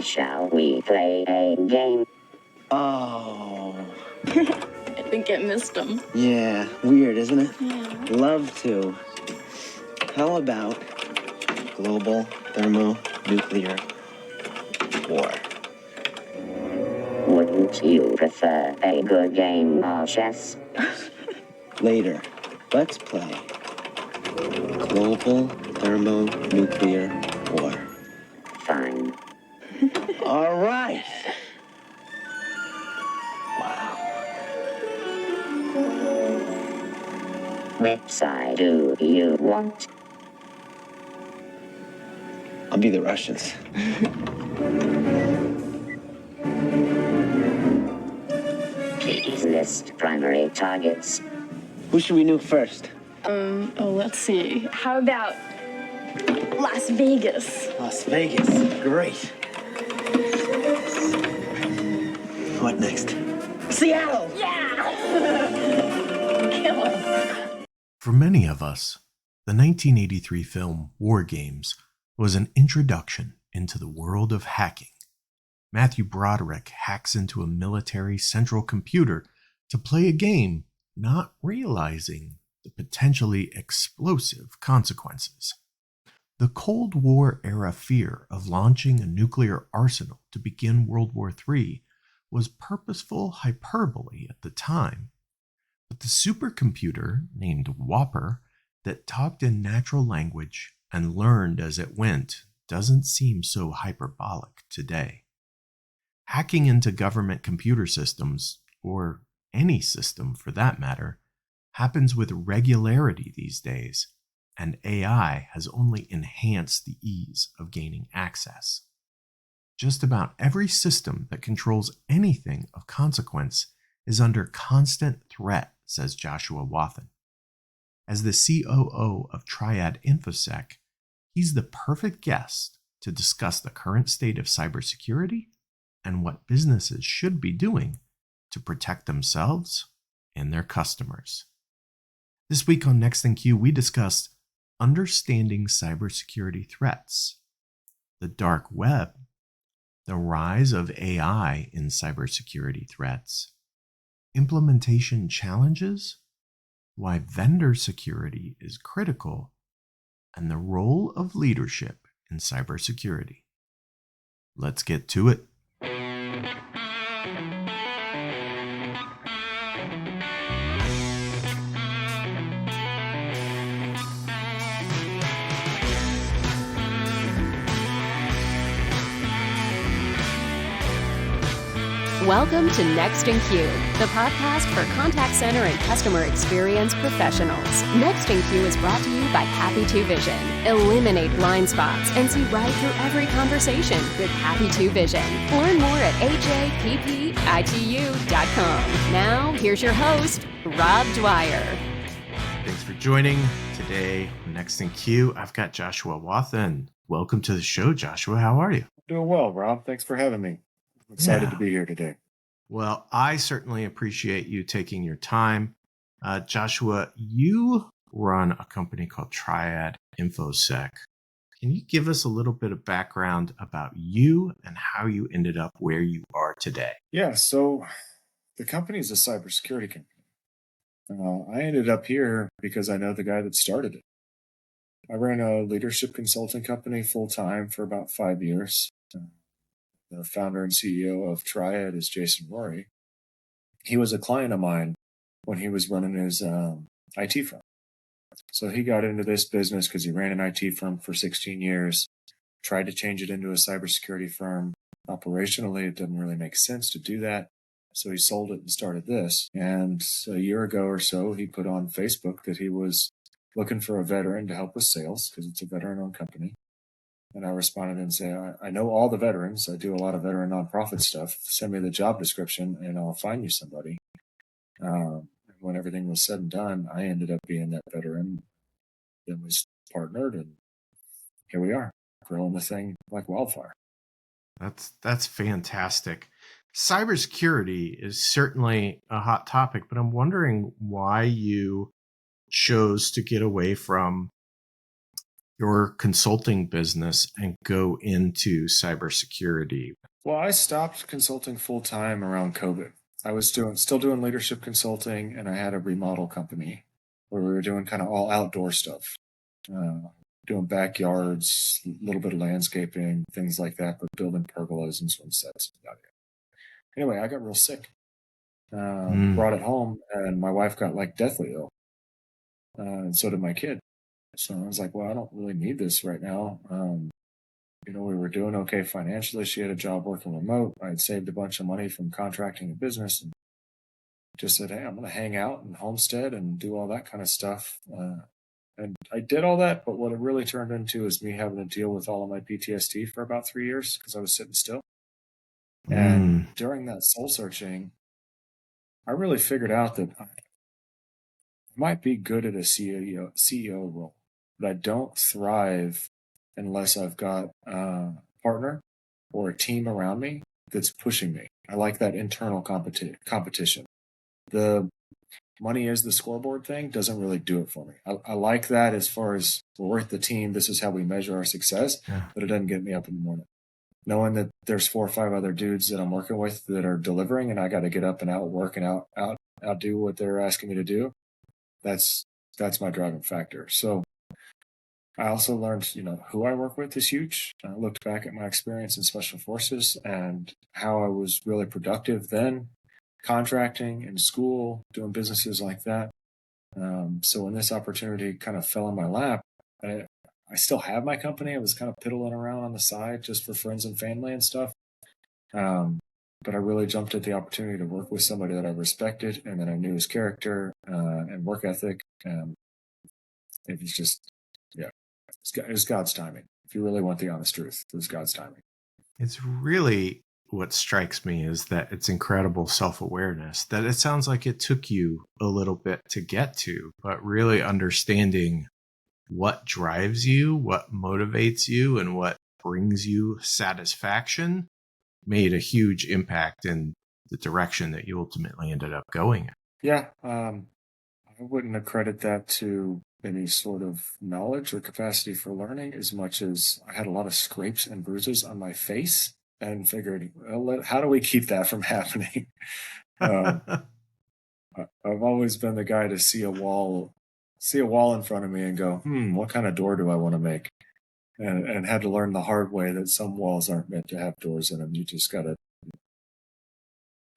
Shall we play a game? Oh. I think I missed him. Yeah, weird, isn't it? Yeah. Love to. How about global thermonuclear war? Wouldn't you prefer a good game of chess? Later, let's play global thermonuclear war. Fine. All right. Wow. Which side do you want? I'll be the Russians. Please list primary targets. Who should we nuke first? Let's see. How about Las Vegas? Las Vegas. Great. What next? Seattle! Yeah! Kill him. For many of us, the 1983 film WarGames was an introduction into the world of hacking. Mathew Broderick hacks into a military central computer to play a game, not realizing the potentially explosive consequences. The Cold War era fear of launching a nuclear arsenal to begin World War III was purposeful hyperbole at the time. But the supercomputer, named WOPR, that talked in natural language and learned as it went doesn't seem so hyperbolic today. Hacking into government computer systems, or any system for that matter, happens with regularity these days, and AI has only enhanced the ease of gaining access. Just about every system that controls anything of consequence is under constant threat, says Joshua Wathen. As the COO of Triad InfoSec, he's the perfect guest to discuss the current state of cybersecurity and what businesses should be doing to protect themselves and their customers. This week on Next in Queue, we discussed understanding cybersecurity threats, the dark web, the rise of AI in cybersecurity threats, implementation challenges, why vendor security is critical, and the role of leadership in cybersecurity. Let's get to it. Welcome to Next in Queue, the podcast for contact center and customer experience professionals. Next in Queue is brought to you by Happy 2 Vision. Eliminate blind spots and see right through every conversation with Happy 2 Vision. Learn more at happitu.com. Now, here's your host, Rob Dwyer. Thanks for joining today. Next in Queue, I've got Joshua Wathen. Welcome to the show, Joshua. How are you? Doing well, Rob. Thanks for having me. I'm excited to be here today. Well, I certainly appreciate you taking your time. Joshua, you run a company called Triad InfoSec. Can you give us a little bit of background about you and how you ended up where you are today? Yeah, so the company is a cybersecurity company. I ended up here because I know the guy that started it. I ran a leadership consulting company full-time for about 5 years. The founder and CEO of Triad is Jason Rory. He was a client of mine when he was running his IT firm. So he got into this business because he ran an IT firm for 16 years, tried to change it into a cybersecurity firm. Operationally, it didn't really make sense to do that. So he sold it and started this. And a year ago or so, he put on Facebook that he was looking for a veteran to help with sales because it's a veteran-owned company. And I responded and said, I know all the veterans. I do a lot of veteran nonprofit stuff. Send me the job description and I'll find you somebody. When everything was said and done, I ended up being that veteran. Then we partnered and here we are, growing the thing like wildfire. That's fantastic. Cybersecurity is certainly a hot topic, but I'm wondering why you chose to get away from your consulting business and go into cybersecurity? Well, I stopped consulting full time around COVID. I was still doing leadership consulting, and I had a remodel company where we were doing kind of all outdoor stuff, doing backyards, a little bit of landscaping, things like that, but building pergolas and swim sets. Anyway, I got real sick. Brought it home, and my wife got like deathly ill, and so did my kid. So I was like, well, I don't really need this right now. We were doing okay financially. She had a job working remote. I had saved a bunch of money from contracting a business and just said, hey, I'm going to hang out and homestead and do all that kind of stuff. And I did all that, but what it really turned into is me having to deal with all of my PTSD for about 3 years because I was sitting still. And during that soul searching, I really figured out that I might be good at a CEO role, but I don't thrive unless I've got a partner or a team around me that's pushing me. I like that internal competition. The money is the scoreboard thing doesn't really do it for me. I like that as far as we're with the team, this is how we measure our success, but it doesn't get me up in the morning. Knowing that there's 4 or 5 other dudes that I'm working with that are delivering and I got to get up and outwork and outdo what they're asking me to do, that's my driving factor. So I also learned, who I work with is huge. I looked back at my experience in special forces and how I was really productive then, contracting in school, doing businesses like that. So when this opportunity kind of fell in my lap, I still have my company. I was kind of piddling around on the side just for friends and family and stuff. But I really jumped at the opportunity to work with somebody that I respected and that I knew his character and work ethic. It was just, it was God's timing. If you really want the honest truth, it was God's timing. It's really what strikes me is that it's incredible self-awareness, that it sounds like it took you a little bit to get to, but really understanding what drives you, what motivates you, and what brings you satisfaction made a huge impact in the direction that you ultimately ended up going in. Yeah. I wouldn't accredit that to any sort of knowledge or capacity for learning as much as I had a lot of scrapes and bruises on my face and figured, well, how do we keep that from happening? I've always been the guy to see a wall in front of me and go, what kind of door do I want to make? And had to learn the hard way that some walls aren't meant to have doors in them. You just got to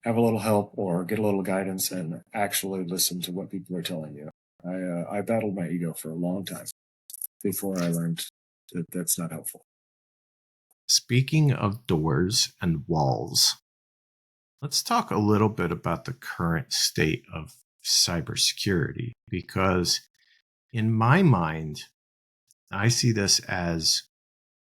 have a little help or get a little guidance and actually listen to what people are telling you. I battled my ego for a long time before I learned that that's not helpful. Speaking of doors and walls, let's talk a little bit about the current state of cybersecurity, because in my mind, I see this as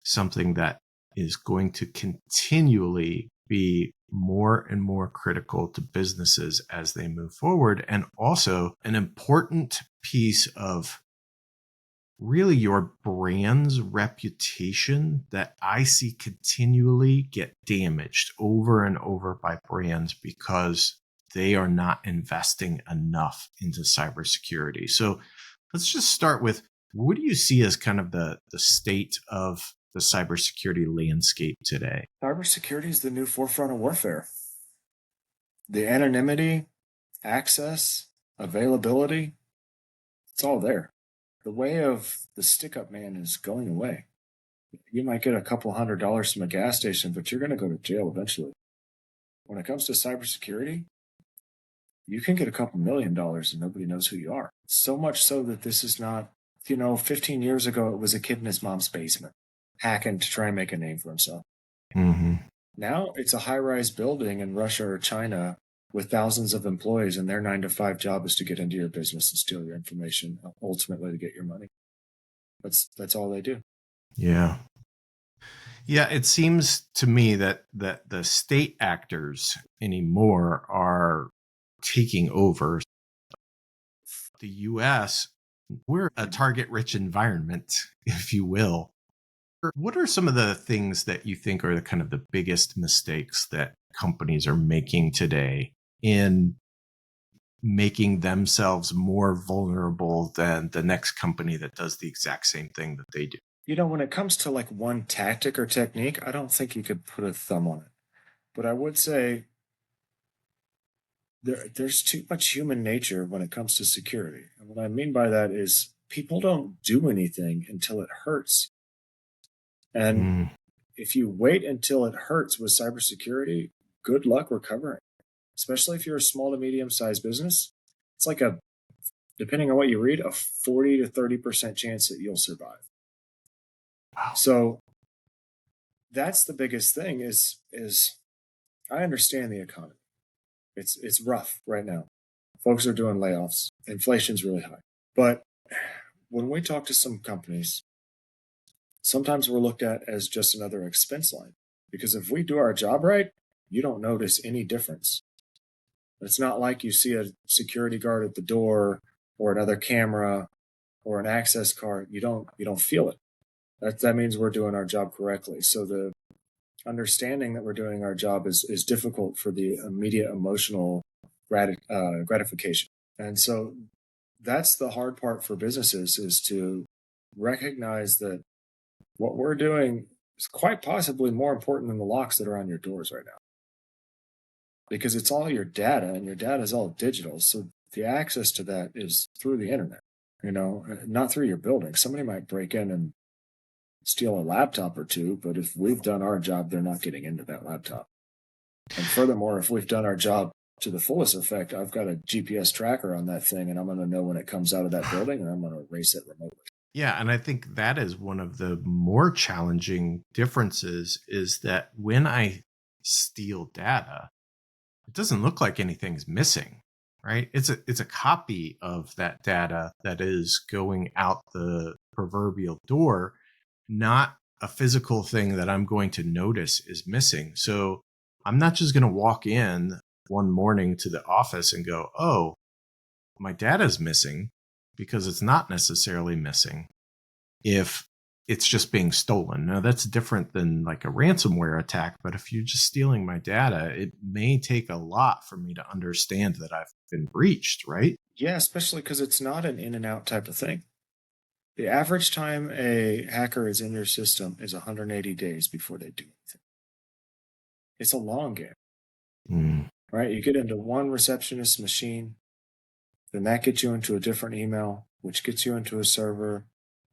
something that is going to continually be more and more critical to businesses as they move forward, and also an important piece of really your brand's reputation that I see continually get damaged over and over by brands because they are not investing enough into cybersecurity. So let's just start with, what do you see as kind of the state of the cybersecurity landscape today? Cybersecurity is the new forefront of warfare. The anonymity, access, availability, it's all there. The way of the stick-up man is going away. You might get a couple $100 from a gas station, but you're going to go to jail eventually. When it comes to cybersecurity, you can get a couple $1 million and nobody knows who you are. So much so that this is not, 15 years ago, it was a kid in his mom's basement hacking to try and make a name for himself. Mm-hmm. Now it's a high-rise building in Russia or China with thousands of employees, and their 9-to-5 job is to get into your business and steal your information, ultimately to get your money. That's all they do. Yeah. Yeah, it seems to me that the state actors anymore are taking over. The U.S., we're a target-rich environment, if you will. What are some of the things that you think are the kind of the biggest mistakes that companies are making today in making themselves more vulnerable than the next company that does the exact same thing that they do? When it comes to like one tactic or technique, I don't think you could put a thumb on it. But I would say there's too much human nature when it comes to security. And what I mean by that is people don't do anything until it hurts. And if you wait until it hurts with cybersecurity, good luck recovering, especially if you're a small to medium-sized business. It's like depending on what you read, a 40 to 30% chance that you'll survive. Wow. So that's the biggest thing is I understand the economy. It's rough right now. Folks are doing layoffs. Inflation's really high. But when we talk to some companies, sometimes we're looked at as just another expense line. Because if we do our job right, you don't notice any difference. It's not like you see a security guard at the door or another camera or an access card. You don't feel it. That means we're doing our job correctly. So the understanding that we're doing our job is difficult for the immediate emotional gratification. And so that's the hard part for businesses, is to recognize that what we're doing is quite possibly more important than the locks that are on your doors right now. Because it's all your data, and your data is all digital. So the access to that is through the internet, not through your building. Somebody might break in and steal a laptop or two, but if we've done our job, they're not getting into that laptop. And furthermore, if we've done our job to the fullest effect, I've got a GPS tracker on that thing, and I'm going to know when it comes out of that building, and I'm going to erase it remotely. Yeah, and I think that is one of the more challenging differences, is that when I steal data, it doesn't look like anything's missing, right? It's a copy of that data that is going out the proverbial door, not a physical thing that I'm going to notice is missing. So I'm not just going to walk in one morning to the office and go, oh, my data's missing, because it's not necessarily missing if it's just being stolen. Now, that's different than like a ransomware attack, but if you're just stealing my data, it may take a lot for me to understand that I've been breached, right? Yeah, especially because it's not an in and out type of thing. The average time a hacker is in your system is 180 days before they do anything. It's a long game, right? You get into one receptionist's machine, then that gets you into a different email, which gets you into a server.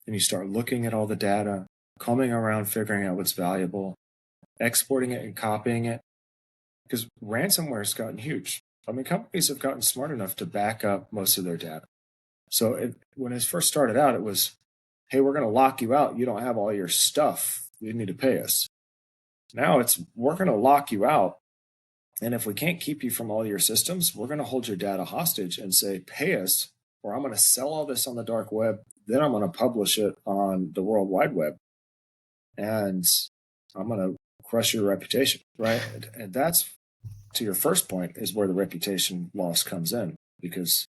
And you start looking at all the data, combing around, figuring out what's valuable, exporting it and copying it. Because ransomware has gotten huge. I mean, companies have gotten smart enough to back up most of their data. So when it first started out, it was, hey, we're going to lock you out. You don't have all your stuff. You need to pay us. Now it's, we're going to lock you out. And if we can't keep you from all your systems, we're going to hold your data hostage and say, pay us, or I'm going to sell all this on the dark web. Then I'm going to publish it on the World Wide Web. And I'm going to crush your reputation, right? And that's, to your first point, is where the reputation loss comes in. Because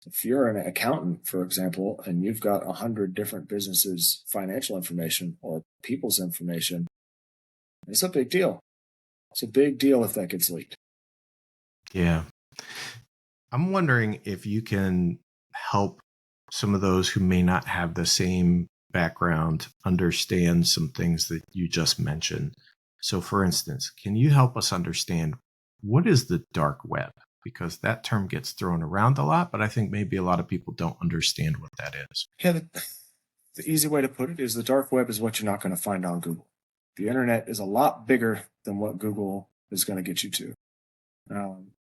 if you're an accountant, for example, and you've got 100 different businesses' financial information or people's information, it's a big deal. It's a big deal if that gets leaked. Yeah. I'm wondering if you can help some of those who may not have the same background understand some things that you just mentioned. So, for instance, can you help us understand what is the dark web? Because that term gets thrown around a lot, but I think maybe a lot of people don't understand what that is. Yeah, the easy way to put it is the dark web is what you're not going to find on Google. The internet is a lot bigger than what Google is going to get you to.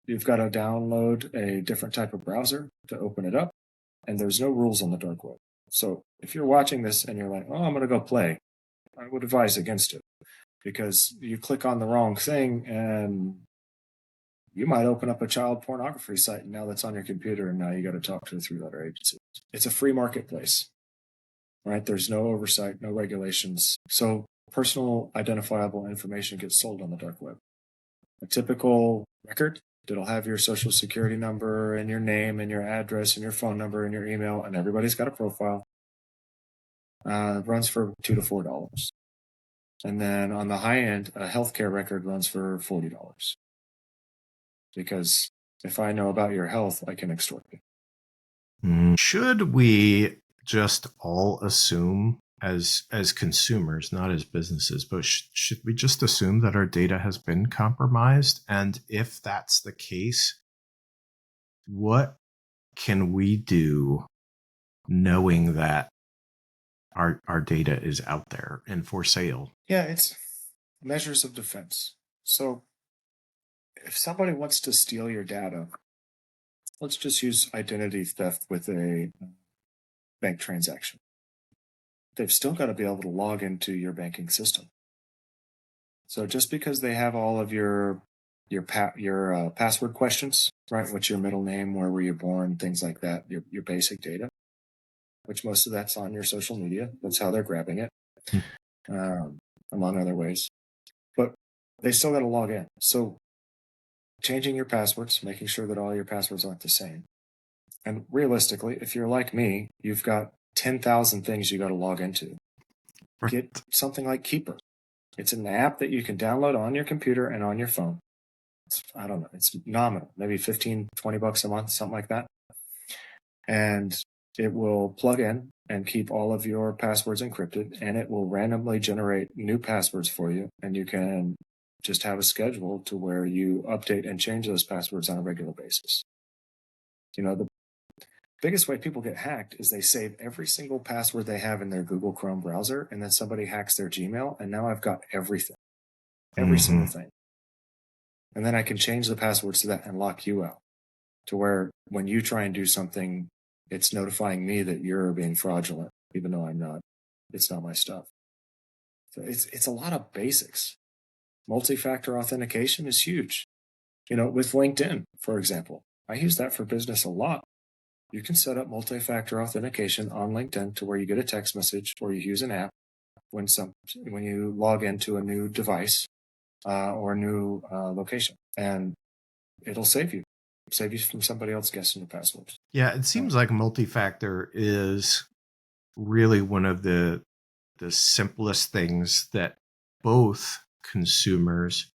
You've got to download a different type of browser to open it up, and there's no rules on the dark web. So if you're watching this and you're like, oh, I'm going to go play, I would advise against it, because you click on the wrong thing and you might open up a child pornography site, and now that's on your computer, and now you got to talk to a three-letter agency. It's a free marketplace, right? There's no oversight, no regulations. So personal identifiable information gets sold on the dark web. A typical record that'll have your social security number and your name and your address and your phone number and your email, and everybody's got a profile. Runs for $2 to $4. And then on the high end, a healthcare record runs for $40. Because If I know about your health, I can extort you. Should we just all assume as consumers, not as businesses, but should we just assume that our data has been compromised? And if that's the case, what can we do knowing that our data is out there and for sale? Yeah, it's measures of defense. So if somebody wants to steal your data, let's just use identity theft with a bank transaction. They've still got to be able to log into your banking system. So just because they have all of your password questions, right? What's your middle name? Where were you born? Things like that. Your basic data, which most of that's on your social media. That's how they're grabbing it, among other ways. But they still got to log in. So changing your passwords, making sure that all your passwords aren't the same. And realistically, if you're like me, you've got 10,000 things you got to log into. Get something like Keeper. It's an app that you can download on your computer and on your phone. I don't know, it's nominal, maybe 15, 20 bucks a month, something like that. And it will plug in and keep all of your passwords encrypted, and it will randomly generate new passwords for you. And you can just have a schedule to where you update and change those passwords on a regular basis. You know, the biggest way people get hacked is they save every single password they have in their Google Chrome browser, and then somebody hacks their Gmail, and now I've got everything, every single thing. And then I can change the passwords to that and lock you out to where when you try and do something, it's notifying me that you're being fraudulent, even though I'm not. It's not my stuff. So it's a lot of basics. Multi-factor authentication is huge. You know, with LinkedIn, for example, I use that for business a lot. You can set up multi-factor authentication on LinkedIn to where you get a text message or you use an app when you log into a new device or a new location, and it'll save you from somebody else guessing your passwords. Yeah, it seems like multi-factor is really one of the simplest things that both consumers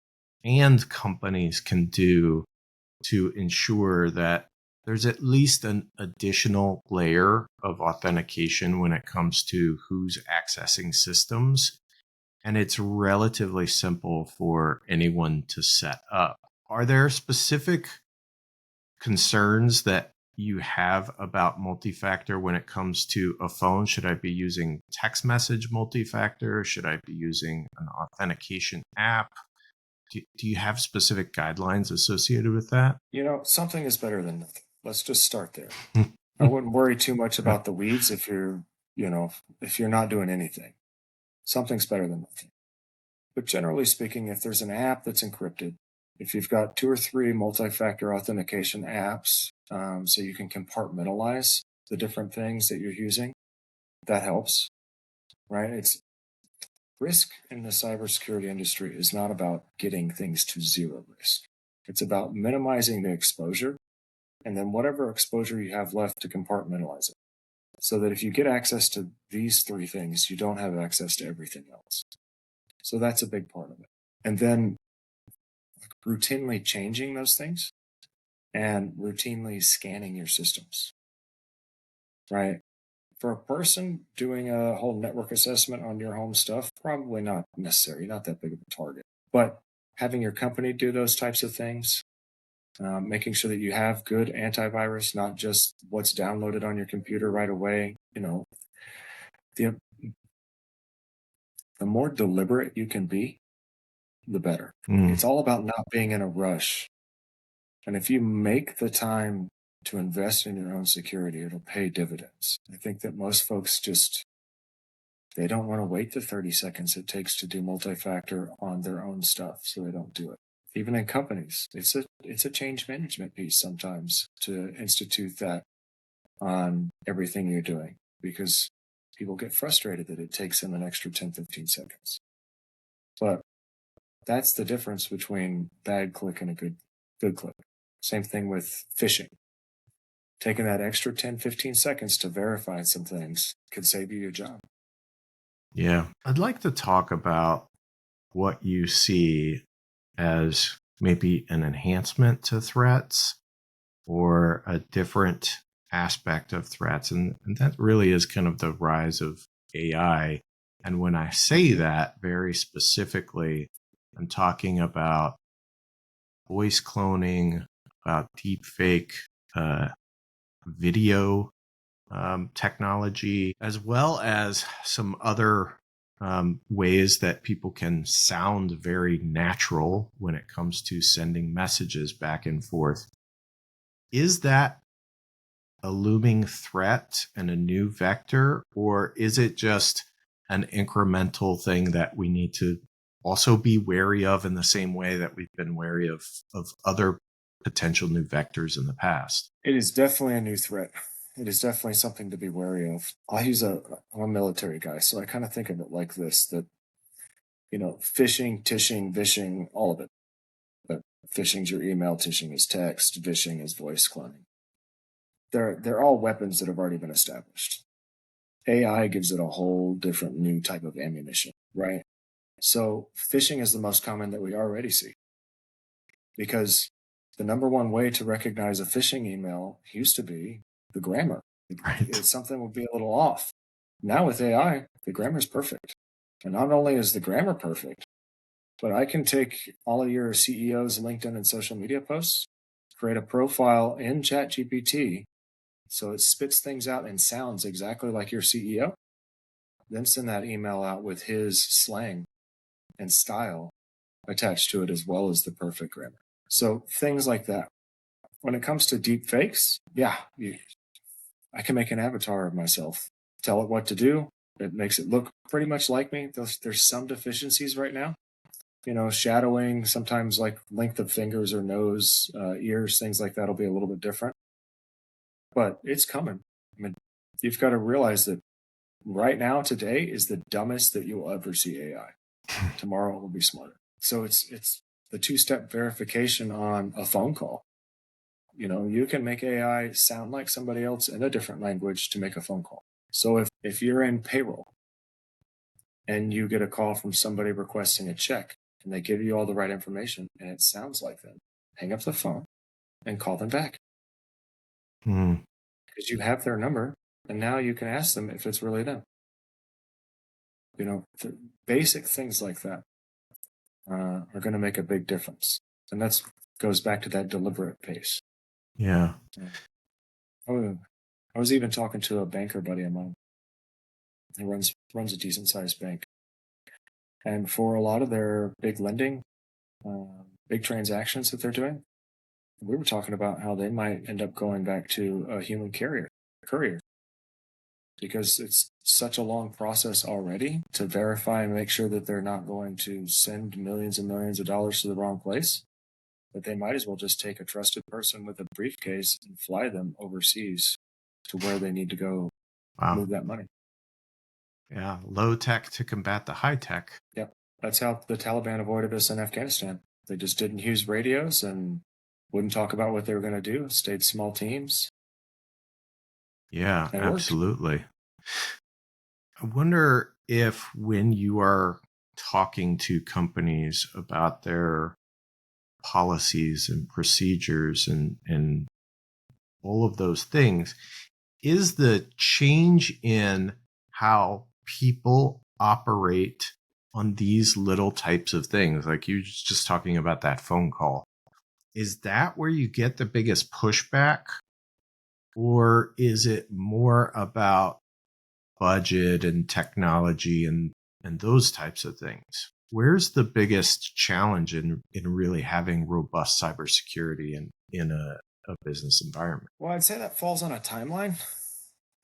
and companies can do to ensure that there's at least an additional layer of authentication when it comes to who's accessing systems. And it's relatively simple for anyone to set up. Are there specific concerns that you have about multi-factor when it comes to a phone? Should I be using text message multi-factor? Should I be using an authentication app? Do you have specific guidelines associated with that? You know, something is better than nothing. Let's just start there. I wouldn't worry too much about the weeds if you're not doing anything. Something's better than nothing. But generally speaking, if there's an app that's encrypted, if you've got 2 or 3 multi-factor authentication apps, so you can compartmentalize the different things that you're using, that helps, right? It's risk in the cybersecurity industry is not about getting things to zero risk. It's about minimizing the exposure, and then whatever exposure you have left to compartmentalize it. So that if you get access to these 3 things, you don't have access to everything else. So that's a big part of it. And then routinely changing those things and routinely scanning your systems, right? For a person doing a whole network assessment on your home stuff, probably not necessary, not that big of a target. But having your company do those types of things, making sure that you have good antivirus, not just what's downloaded on your computer right away. You know, the more deliberate you can be, the better. It's all about not being in a rush. And if you make the time to invest in your own security, it'll pay dividends. I think that most folks they don't want to wait the 30 seconds it takes to do multi-factor on their own stuff, so they don't do it. Even in companies, it's a change management piece sometimes to institute that on everything you're doing, because people get frustrated that it takes them an extra 10, 15 seconds. But that's the difference between bad click and a good click. Same thing with phishing. Taking that extra 10, 15 seconds to verify some things could save you your job. Yeah. I'd like to talk about what you see as maybe an enhancement to threats or a different aspect of threats. And that really is kind of the rise of AI. And when I say that very specifically, I'm talking about voice cloning, about deep fake video technology, as well as some other ways that people can sound very natural when it comes to sending messages back and forth. Is that a looming threat and a new vector, or is it just an incremental thing that we need to also be wary of in the same way that we've been wary of other potential new vectors in the past? It is definitely a new threat. It is definitely something to be wary of. I'm a military guy, so I kind of think of it like this, that, phishing, tishing, vishing, all of it. But phishing's your email, tishing is text, vishing is voice cloning. They're all weapons that have already been established. AI gives it a whole different new type of ammunition, right? So phishing is the most common that we already see, because the number one way to recognize a phishing email used to be the grammar. Right. Something would be a little off. Now with AI, the grammar is perfect. And not only is the grammar perfect, but I can take all of your CEOs' LinkedIn and social media posts, create a profile in ChatGPT so it spits things out and sounds exactly like your CEO, then send that email out with his slang and style attached to it, as well as the perfect grammar. So things like that. When it comes to deep fakes, I can make an avatar of myself, tell it what to do. It makes it look pretty much like me. There's some deficiencies right now. Shadowing, sometimes like length of fingers or nose, ears, things like that will be a little bit different. But it's coming. I mean, you've got to realize that right now, today is the dumbest that you'll ever see AI. Tomorrow it will be smarter. So it's the two-step verification on a phone call. You can make AI sound like somebody else in a different language to make a phone call. So if you're in payroll and you get a call from somebody requesting a check and they give you all the right information and it sounds like them, hang up the phone and call them back. Because you have their number and now you can ask them if it's really them. Basic things like that are going to make a big difference. And that goes back to that deliberate pace. Yeah. I was even talking to a banker buddy of mine. He runs a decent sized bank. And for a lot of their big lending, big transactions that they're doing, we were talking about how they might end up going back to a human courier, because it's such a long process already to verify and make sure that they're not going to send millions and millions of dollars to the wrong place, that they might as well just take a trusted person with a briefcase and fly them overseas to where they need to go. Wow. Move that money. Yeah, low tech to combat the high tech. Yep. That's how the Taliban avoided us in Afghanistan. They just didn't use radios and wouldn't talk about what they were going to do, stayed small teams. Yeah, absolutely. I wonder if when you are talking to companies about their policies and procedures and all of those things, is the change in how people operate on these little types of things, like you just talking about that phone call, is that where you get the biggest pushback? Or is it more about budget and technology and those types of things? Where's the biggest challenge in really having robust cybersecurity in a business environment? Well, I'd say that falls on a timeline.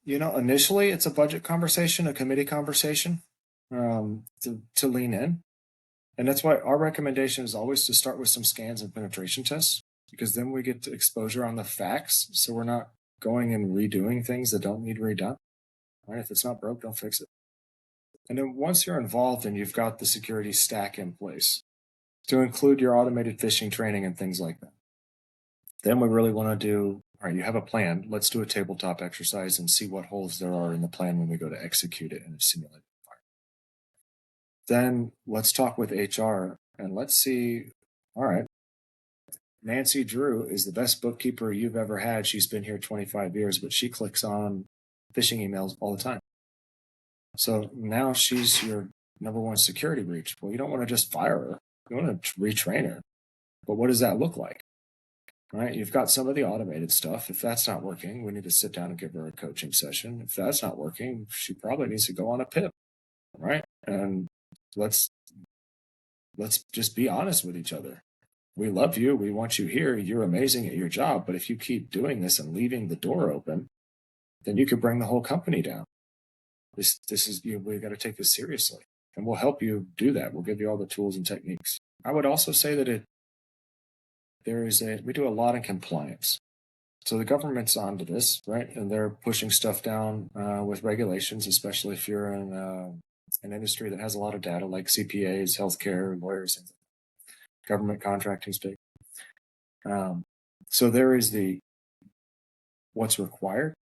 Initially it's a budget conversation, a committee conversation, to lean in. And that's why our recommendation is always to start with some scans and penetration tests, because then we get to exposure on the facts. So we're not going and redoing things that don't need redone. Right? If it's not broke, don't fix it. And then once you're involved and you've got the security stack in place to include your automated phishing training and things like that, then we really want to do, all right, you have a plan. Let's do a tabletop exercise and see what holes there are in the plan when we go to execute it in a simulated environment. Then let's talk with HR and let's see, all right, Nancy Drew is the best bookkeeper you've ever had. She's been here 25 years, but she clicks on phishing emails all the time. So now she's your number one security breach. Well, you don't want to just fire her. You want to retrain her. But what does that look like? Right? You've got some of the automated stuff. If that's not working, we need to sit down and give her a coaching session. If that's not working, she probably needs to go on a PIP. Right? And let's just be honest with each other. We love you. We want you here. You're amazing at your job. But if you keep doing this and leaving the door open, then you could bring the whole company down. This is, we've got to take this seriously, and we'll help you do that. We'll give you all the tools and techniques. I would also say that we do a lot in compliance. So the government's onto this, right? And they're pushing stuff down with regulations, especially if you're in an industry that has a lot of data, like CPAs, healthcare, lawyers, and government contracting space. So there is what's required.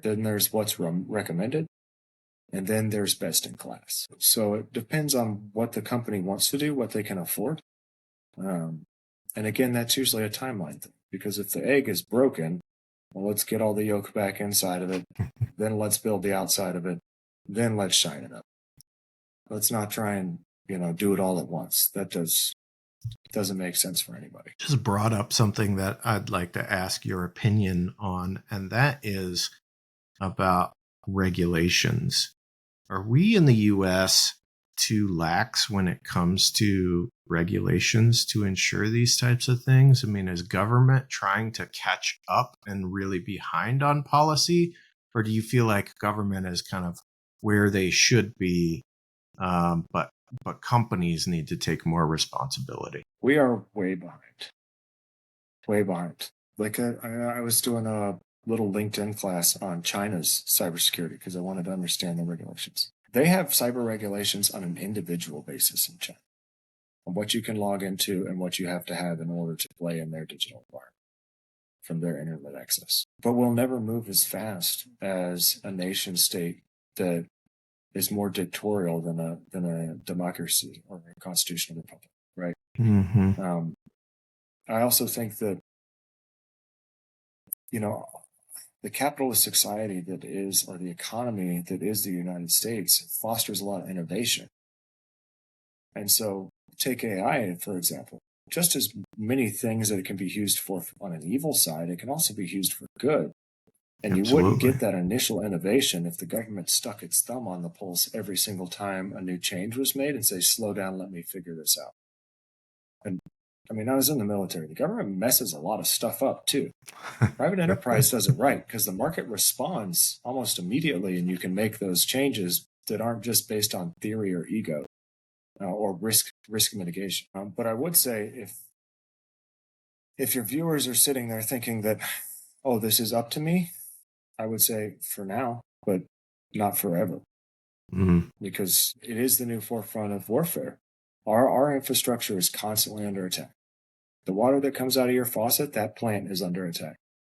Then there's what's recommended, and then there's best in class. So it depends on what the company wants to do, what they can afford. And again, that's usually a timeline thing, because if the egg is broken, well, let's get all the yolk back inside of it. Then let's build the outside of it. Then let's shine it up. Let's not try and, do it all at once. That doesn't make sense for anybody. Just brought up something that I'd like to ask your opinion on, and that is about regulations. Are we in the US too lax when it comes to regulations to ensure these types of things? I mean, is government trying to catch up and really behind on policy? Or do you feel like government is kind of where they should be, but companies need to take more responsibility? We are way behind. Way behind. Like I was doing a little LinkedIn class on China's cybersecurity because I wanted to understand the regulations. They have cyber regulations on an individual basis in China, on what you can log into and what you have to have in order to play in their digital environment from their internet access. But we'll never move as fast as a nation state that is more dictatorial than a democracy or a constitutional republic, right? Mm-hmm. I also think that, the capitalist society that is, or the economy that is the United States, fosters a lot of innovation. And so take AI, for example. Just as many things that it can be used for on an evil side, it can also be used for good. And Absolutely. You wouldn't get that initial innovation if the government stuck its thumb on the pulse every single time a new change was made and say, slow down, let me figure this out. And I was in the military. The government messes a lot of stuff up too. Private enterprise does it right because the market responds almost immediately, and you can make those changes that aren't just based on theory or ego or risk mitigation. But I would say if your viewers are sitting there thinking that, oh, this is up to me, I would say for now, but not forever. Mm-hmm. Because it is the new forefront of warfare. Our infrastructure is constantly under attack. The water that comes out of your faucet, that plant is under attack.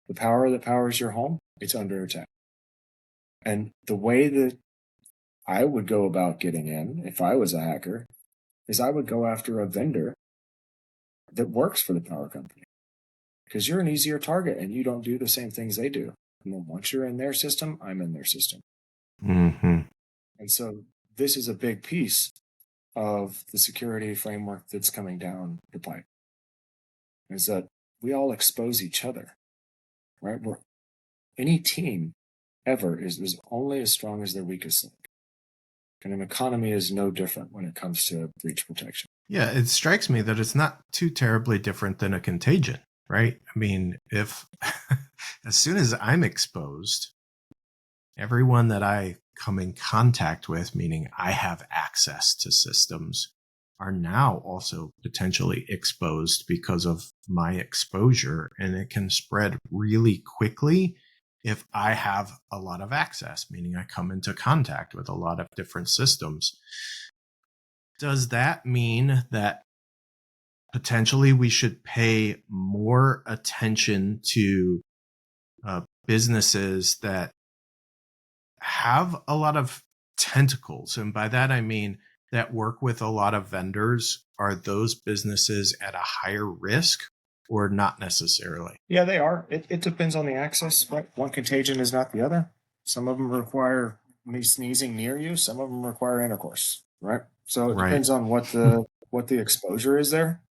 The power that powers your home, it's under attack. And the way that I would go about getting in, if I was a hacker, is I would go after a vendor that works for the power company. Because you're an easier target and you don't do the same things they do. And then once you're in their system, I'm in their system. Mm-hmm. And so this is a big piece of the security framework that's coming down the pipe. Is that we all expose each other, right? Any team ever is only as strong as their weakest link. And an economy is no different when it comes to breach protection. Yeah, it strikes me that it's not too terribly different than a contagion, right? I mean, if as soon as I'm exposed, everyone that I come in contact with, meaning I have access to systems, are now also potentially exposed because of my exposure, and it can spread really quickly if I have a lot of access, meaning I come into contact with a lot of different systems. Does that mean that potentially we should pay more attention to businesses that have a lot of tentacles? And by that, I mean that work with a lot of vendors, are those businesses at a higher risk or not necessarily? Yeah, they are. It depends on the access, right? One contagion is not the other. Some of them require me sneezing near you. Some of them require intercourse, right? So it Right. depends on what the exposure is there.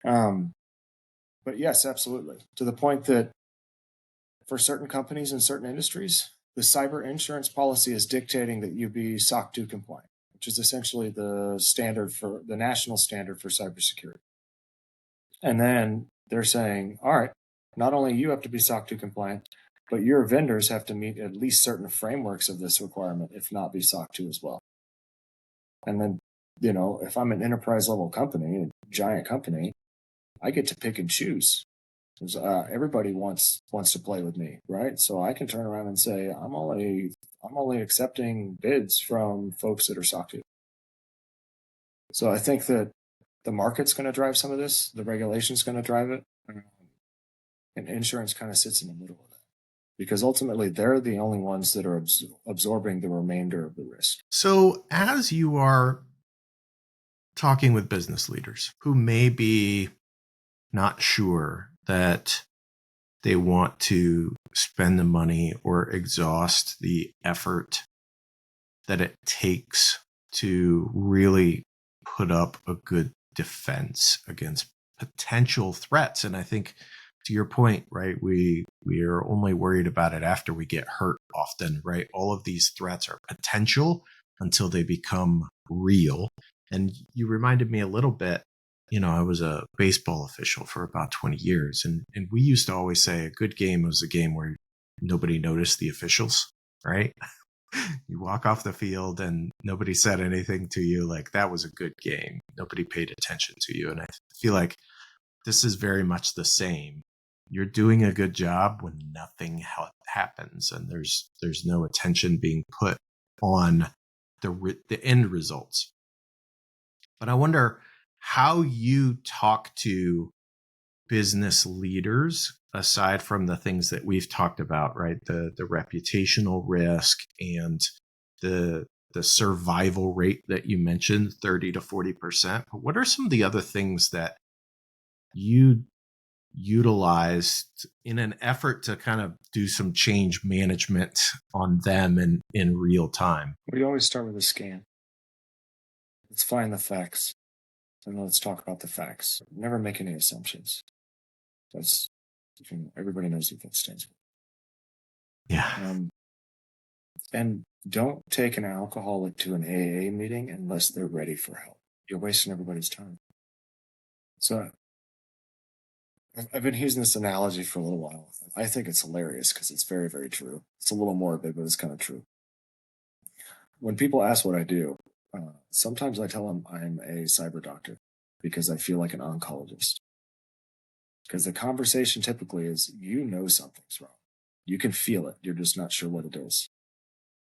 But yes, absolutely. To the point that for certain companies and certain industries, the cyber insurance policy is dictating that you be SOC 2 compliant, which is essentially the national standard for cybersecurity. And then they're saying, all right, not only you have to be SOC 2 compliant, but your vendors have to meet at least certain frameworks of this requirement, if not be SOC 2 as well. And then, if I'm an enterprise level company, a giant company, I get to pick and choose. Because everybody wants to play with me, right? So I can turn around and say, I'm only accepting bids from folks that are SOC 2. So I think that the market's going to drive some of this. The regulation's going to drive it. And insurance kind of sits in the middle of that. Because ultimately, they're the only ones that are absorbing the remainder of the risk. So as you are talking with business leaders who may be not sure that they want to spend the money or exhaust the effort that it takes to really put up a good defense against potential threats. And I think to your point, right, we are only worried about it after we get hurt often, right? All of these threats are potential until they become real. And you reminded me a little bit, I was a baseball official for about 20 years. And we used to always say a good game was a game where nobody noticed the officials, right? You walk off the field and nobody said anything to you. Like, that was a good game. Nobody paid attention to you. And I feel like this is very much the same. You're doing a good job when nothing happens and there's no attention being put on the end results. But I wonder how you talk to business leaders, aside from the things that we've talked about, right? The reputational risk and the survival rate that you mentioned, 30 to 40%. But what are some of the other things that you utilized in an effort to kind of do some change management on them in real time? We always start with a scan. Let's find the facts. And let's talk about the facts. Never make any assumptions. That's everybody knows what that stands for. Yeah. And don't take an alcoholic to an AA meeting unless they're ready for help. You're wasting everybody's time. So I've been using this analogy for a little while. I think it's hilarious because it's very, very true. It's a little morbid, but it's kind of true. When people ask what I do, sometimes I tell them I'm a cyber doctor because I feel like an oncologist. Because the conversation typically is, something's wrong. You can feel it. You're just not sure what it is.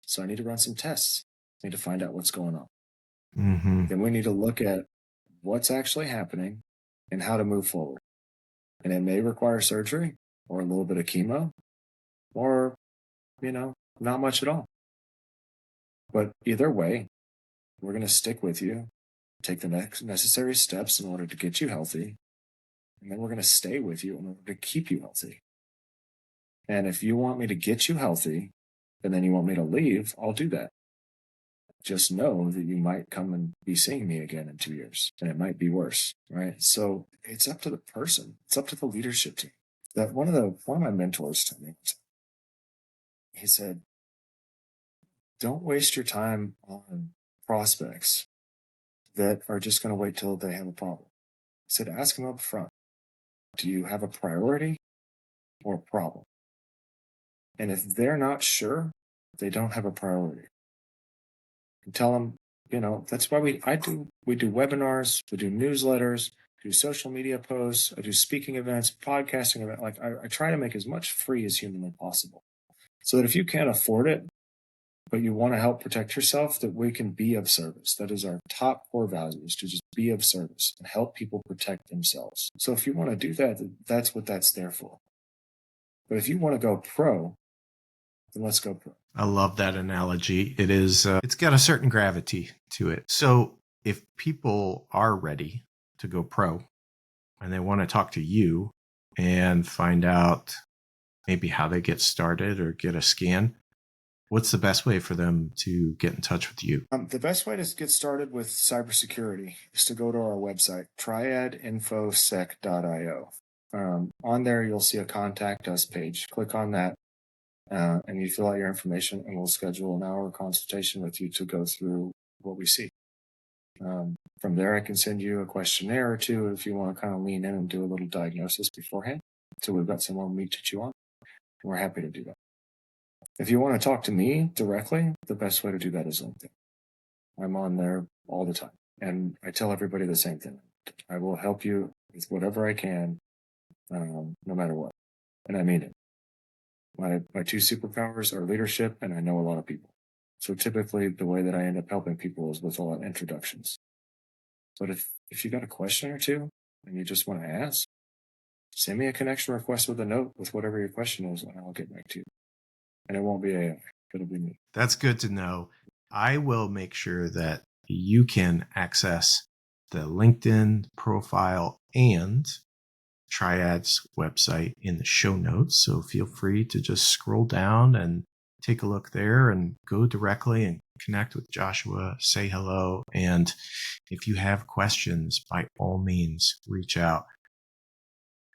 So I need to run some tests. I need to find out what's going on. Mm-hmm. Then we need to look at what's actually happening and how to move forward. And it may require surgery or a little bit of chemo or, not much at all. But either way, we're going to stick with you, take the next necessary steps in order to get you healthy. And then we're going to stay with you in order to keep you healthy. And if you want me to get you healthy and then you want me to leave, I'll do that. Just know that you might come and be seeing me again in 2 years, and it might be worse, right? So it's up to the person. It's up to the leadership team. That one of my mentors told me, he said, don't waste your time on prospects that are just going to wait till they have a problem. He said, ask them up front. Do you have a priority or a problem? And if they're not sure, they don't have a priority. And tell them, that's why we do webinars, we do newsletters, do social media posts, I do speaking events, podcasting events. Like I try to make as much free as humanly possible. So that if you can't afford it, but you want to help protect yourself, that we can be of service. That is our top core values, to just be of service and help people protect themselves. So if you want to do that, that's what that's there for. But if you want to go pro, then let's go pro. I love that analogy. It is, it's got a certain gravity to it. So if people are ready to go pro and they want to talk to you and find out maybe how they get started or get a scan, what's the best way for them to get in touch with you? The best way to get started with cybersecurity is to go to our website, triadinfosec.io. On there, you'll see a contact us page. Click on that, and you fill out your information, and we'll schedule an hour consultation with you to go through what we see. From there, I can send you a questionnaire or two if you want to kind of lean in and do a little diagnosis beforehand. So we've got some more meat to chew on. We're happy to do that. If you want to talk to me directly, the best way to do that is LinkedIn. I'm on there all the time. And I tell everybody the same thing. I will help you with whatever I can, no matter what. And I mean it. My two superpowers are leadership, and I know a lot of people. So typically the way that I end up helping people is with a lot of introductions. But if you got a question or two and you just want to ask, send me a connection request with a note with whatever your question is, and I'll get back to you. And it won't be AI. It'll be me. That's good to know. I will make sure that you can access the LinkedIn profile and Triad's website in the show notes. So feel free to just scroll down and take a look there and go directly and connect with Joshua, say hello. And if you have questions, by all means, reach out.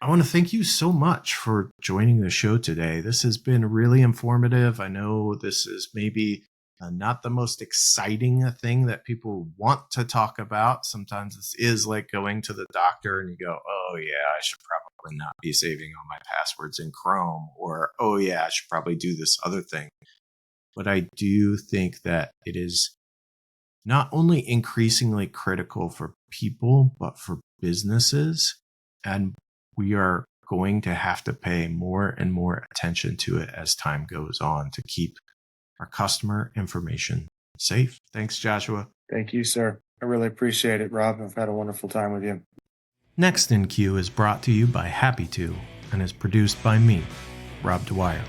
I want to thank you so much for joining the show today. This has been really informative. I know this is maybe not the most exciting thing that people want to talk about. Sometimes this is like going to the doctor and you go, oh yeah, I should probably not be saving all my passwords in Chrome, or, oh yeah, I should probably do this other thing. But I do think that it is not only increasingly critical for people, but for businesses. And we are going to have to pay more and more attention to it as time goes on to keep our customer information safe. Thanks, Joshua. Thank you, sir. I really appreciate it, Rob. I've had a wonderful time with you. Next in Queue is brought to you by Happy To and is produced by me, Rob Dwyer.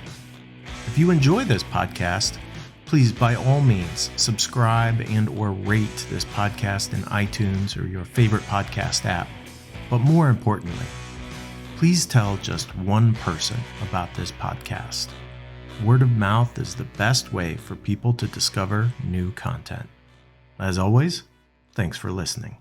If you enjoy this podcast, please by all means subscribe and or rate this podcast in iTunes or your favorite podcast app. But more importantly, please tell just one person about this podcast. Word of mouth is the best way for people to discover new content. As always, thanks for listening.